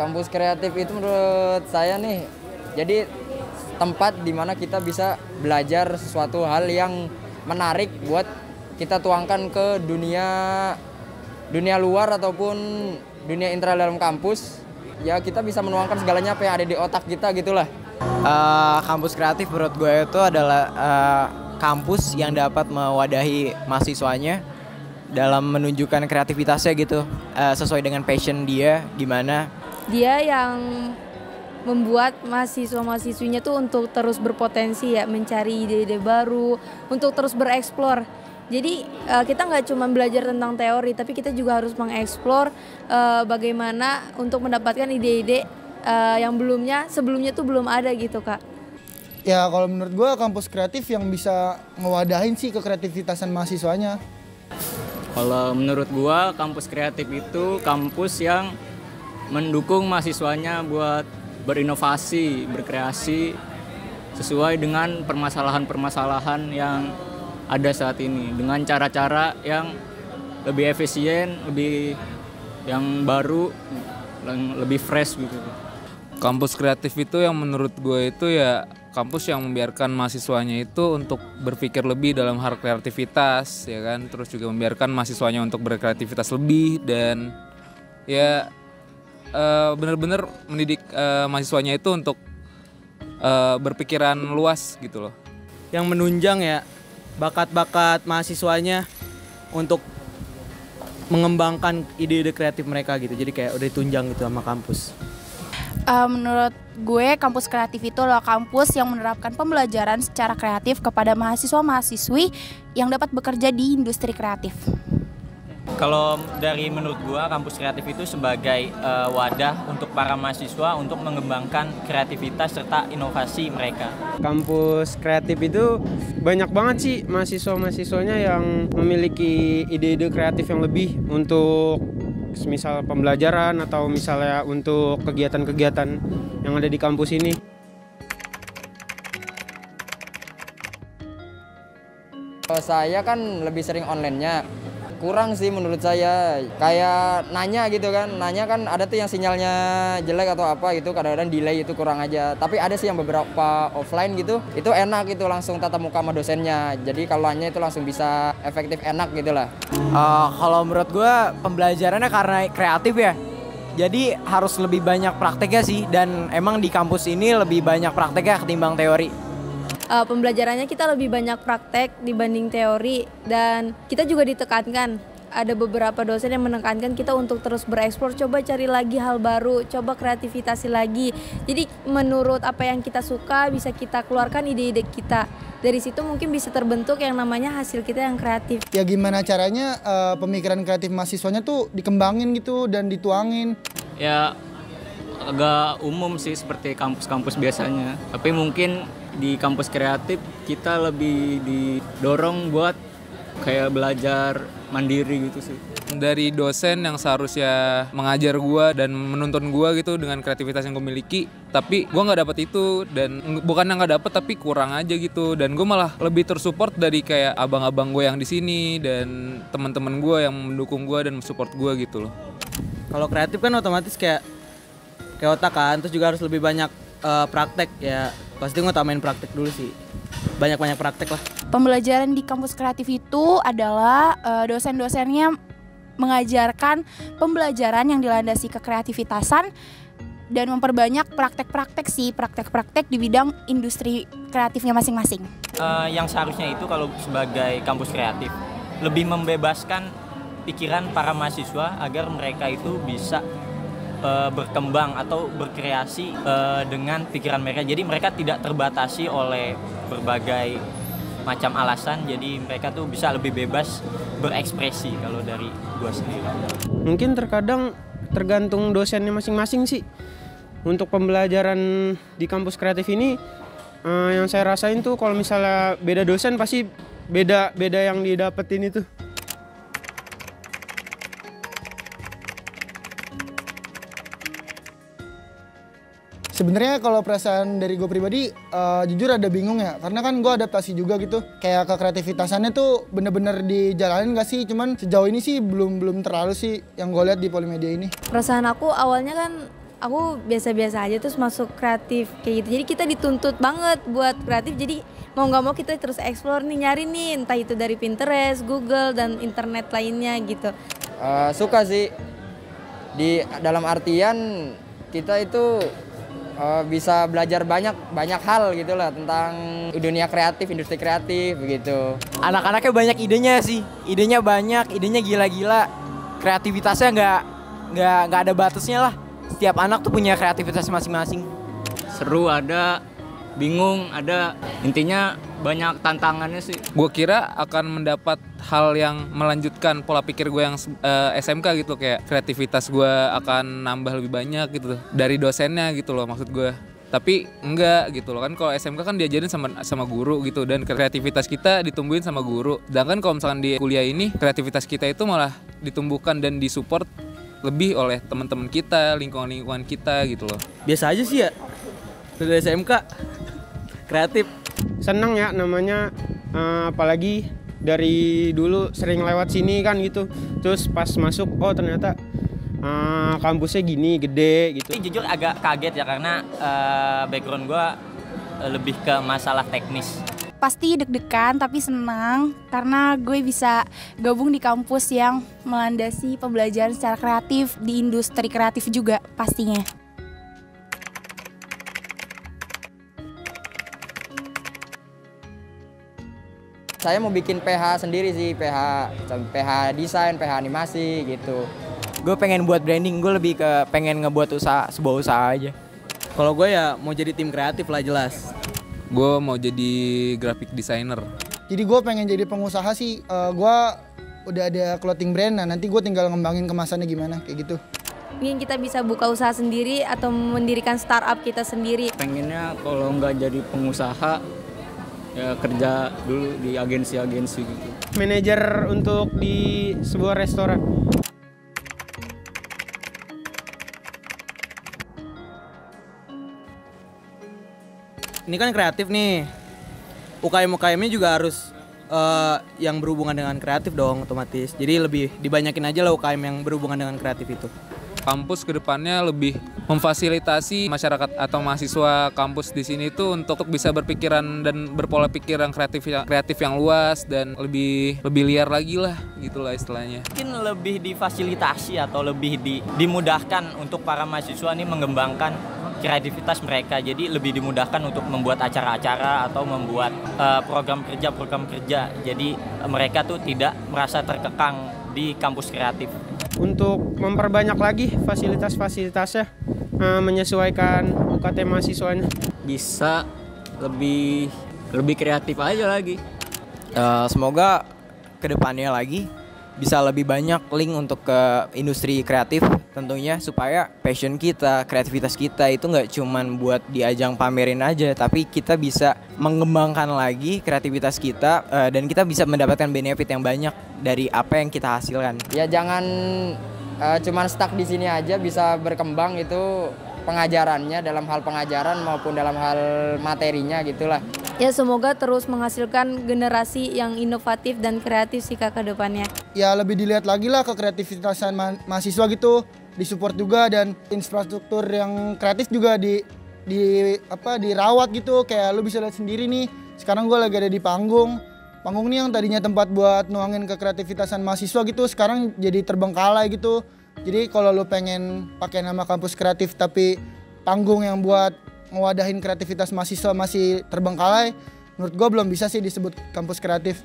kampus kreatif itu menurut saya nih, jadi tempat di mana kita bisa belajar sesuatu hal yang menarik buat kita tuangkan ke dunia luar ataupun dunia internal dalam kampus. Ya kita bisa menuangkan segalanya apa yang ada di otak kita gitulah. Kampus kreatif menurut gue itu adalah kampus yang dapat mewadahi mahasiswanya dalam menunjukkan kreativitasnya gitu, sesuai dengan passion dia gimana. Dia yang membuat mahasiswa-mahasiswinya tuh untuk terus berpotensi ya, mencari ide-ide baru, untuk terus bereksplor. Jadi kita nggak cuma belajar tentang teori, tapi kita juga harus mengeksplor bagaimana untuk mendapatkan ide-ide yang sebelumnya tuh belum ada gitu Kak. Ya kalau menurut gue kampus kreatif yang bisa ngewadahin sih kekreativitasan mahasiswanya. Kalau menurut gua kampus kreatif itu kampus yang mendukung mahasiswanya buat berinovasi, berkreasi sesuai dengan permasalahan-permasalahan yang ada saat ini dengan cara-cara yang lebih efisien, lebih yang baru, yang lebih fresh gitu. Kampus kreatif itu yang menurut gue itu ya kampus yang membiarkan mahasiswanya itu untuk berpikir lebih dalam hal kreativitas, ya kan, terus juga membiarkan mahasiswanya untuk berkreativitas lebih dan ya benar-benar mendidik mahasiswanya itu untuk berpikiran luas gitu loh. Yang menunjang ya bakat-bakat mahasiswanya untuk mengembangkan ide-ide kreatif mereka gitu. Jadi kayak udah ditunjang gitu sama kampus. Menurut gue kampus kreatif itu adalah kampus yang menerapkan pembelajaran secara kreatif kepada mahasiswa-mahasiswi yang dapat bekerja di industri kreatif. Kalau dari menurut gua kampus kreatif itu sebagai wadah untuk para mahasiswa untuk mengembangkan kreativitas serta inovasi mereka. Kampus kreatif itu banyak banget sih mahasiswa-mahasiswanya yang memiliki ide-ide kreatif yang lebih untuk misal pembelajaran atau misalnya untuk kegiatan-kegiatan yang ada di kampus ini. Kalau saya kan lebih sering online-nya. Kurang sih menurut saya, kayak nanya gitu kan, nanya kan ada tuh yang sinyalnya jelek atau apa gitu, kadang-kadang delay itu kurang aja. Tapi ada sih yang beberapa offline gitu, itu enak gitu langsung tatap muka sama dosennya. Jadi kalau nanya itu langsung bisa efektif enak gitu lah. Kalau menurut gue pembelajarannya karena kreatif ya, jadi harus lebih banyak prakteknya sih, dan emang di kampus ini lebih banyak prakteknya ketimbang teori. Pembelajarannya kita lebih banyak praktek dibanding teori, dan kita juga ditekankan, ada beberapa dosen yang menekankan kita untuk terus bereksplor, coba cari lagi hal baru, coba kreativitas lagi. Jadi menurut apa yang kita suka bisa kita keluarkan ide-ide kita. Dari situ mungkin bisa terbentuk yang namanya hasil kita yang kreatif. Ya gimana caranya pemikiran kreatif mahasiswanya tuh dikembangin gitu dan dituangin. Ya agak umum sih seperti kampus-kampus biasanya, tapi mungkin di kampus kreatif kita lebih didorong buat kayak belajar mandiri gitu sih. Dari dosen yang seharusnya mengajar gua dan menuntun gua gitu dengan kreativitas yang gue miliki, tapi gua nggak dapet itu, dan bukan nggak dapet tapi kurang aja gitu, dan gue malah lebih tersupport dari kayak abang-abang gue yang di sini dan teman-teman gue yang mendukung gue dan support gue gitu loh. Kalau kreatif kan otomatis kayak otak kan, terus juga harus lebih banyak praktek ya. Pasti ngutamain praktek dulu sih, banyak-banyak praktek lah. Pembelajaran di kampus kreatif itu adalah dosen-dosennya mengajarkan pembelajaran yang dilandasi kekreativitasan dan memperbanyak praktek-praktek di bidang industri kreatifnya masing-masing. Yang seharusnya itu kalau sebagai kampus kreatif lebih membebaskan pikiran para mahasiswa agar mereka itu bisa berkembang atau berkreasi dengan pikiran mereka. Jadi mereka tidak terbatasi oleh berbagai macam alasan. Jadi mereka tuh bisa lebih bebas berekspresi kalau dari gua sendiri. Mungkin terkadang tergantung dosennya masing-masing sih. Untuk pembelajaran di kampus kreatif ini yang saya rasain tuh kalau misalnya beda dosen pasti beda yang didapetin itu. Sebenarnya kalau perasaan dari gue pribadi jujur ada bingung ya, karena kan gue adaptasi juga gitu. Kayak kekreativitasannya tuh bener-bener dijalanin gak sih? Cuman sejauh ini sih belum terlalu sih yang gue lihat di Polimedia ini. Perasaan aku awalnya kan aku biasa-biasa aja terus masuk kreatif kayak gitu. Jadi kita dituntut banget buat kreatif, jadi mau nggak mau kita terus explore nih, nyari nih, entah itu dari Pinterest, Google, dan internet lainnya gitu. Suka sih, di dalam artian kita itu bisa belajar banyak hal gitu lah tentang dunia kreatif, industri kreatif begitu. Anak-anaknya banyak idenya sih, idenya banyak, idenya gila-gila. Kreativitasnya nggak ada batasnya lah. Setiap anak tuh punya kreativitas masing-masing. Seru ada, bingung ada, intinya banyak tantangannya sih. Gue kira akan mendapat hal yang melanjutkan pola pikir gue yang SMK gitu, kayak kreativitas gue akan nambah lebih banyak gitu dari dosennya gitu loh, maksud gue. Tapi enggak gitu loh, kan kalau SMK kan diajarin sama guru gitu, dan kreativitas kita ditumbuhin sama guru. Sedangkan kalau misalkan di kuliah ini kreativitas kita itu malah ditumbuhkan dan disupport lebih oleh teman-teman kita, lingkungan kita gitu loh. Biasa aja sih ya, dari SMK kreatif. Seneng ya namanya, apalagi dari dulu sering lewat sini kan gitu. Terus pas masuk, oh ternyata kampusnya gini, gede gitu. Tapi jujur agak kaget ya, karena background gue lebih ke masalah teknis. Pasti deg-degan tapi senang karena gue bisa gabung di kampus yang melandasi pembelajaran secara kreatif di industri kreatif juga pastinya. Saya mau bikin PH sendiri sih, PH desain, PH animasi gitu. Gue pengen buat branding, gue lebih ke pengen ngebuat sebuah usaha aja. Kalau gue ya mau jadi tim kreatif lah jelas. Gue mau jadi graphic designer. Jadi gue pengen jadi pengusaha sih. Gue udah ada clothing brand, nah nanti gue tinggal ngembangin kemasannya gimana kayak gitu. Ingin kita bisa buka usaha sendiri atau mendirikan startup kita sendiri. Pengennya kalau nggak jadi pengusaha, ya kerja dulu di agensi-agensi gitu. Manajer untuk di sebuah restoran. Ini kan kreatif nih, UKM-UKM-nya juga harus yang berhubungan dengan kreatif dong otomatis. Jadi lebih dibanyakin aja lah UKM yang berhubungan dengan kreatif itu. Kampus kedepannya lebih memfasilitasi masyarakat atau mahasiswa kampus di sini tuh untuk bisa berpikiran dan berpola pikir yang kreatif yang luas dan lebih liar lagi lah gitulah istilahnya. Mungkin lebih difasilitasi atau lebih dimudahkan untuk para mahasiswa nih mengembangkan kreativitas mereka. Jadi lebih dimudahkan untuk membuat acara-acara atau membuat program kerja. Jadi mereka tuh tidak merasa terkekang di kampus kreatif. Untuk memperbanyak lagi fasilitas-fasilitasnya, menyesuaikan UKT mahasiswanya. Bisa lebih kreatif aja lagi. Semoga kedepannya lagi bisa lebih banyak link untuk ke industri kreatif tentunya, supaya passion kita, kreativitas kita itu nggak cuman buat di ajang pamerin aja, tapi kita bisa mengembangkan lagi kreativitas kita dan kita bisa mendapatkan benefit yang banyak dari apa yang kita hasilkan. Ya jangan cuman stuck di sini aja, bisa berkembang itu pengajarannya dalam hal pengajaran maupun dalam hal materinya gitulah. Ya semoga terus menghasilkan generasi yang inovatif dan kreatif sih Kak ke depannya. Ya lebih dilihat lagi lah ke kreativitasan mahasiswa gitu, disupport juga, dan infrastruktur yang kreatif juga dirawat gitu. Kayak lu bisa lihat sendiri nih, sekarang gue lagi ada di panggung nih yang tadinya tempat buat nuangin ke kreativitasan mahasiswa gitu, sekarang jadi terbengkalai gitu. Jadi kalau lu pengen pakai nama kampus kreatif tapi panggung yang buat ngewadahin kreativitas mahasiswa masih terbengkalai, menurut gue belum bisa sih disebut kampus kreatif.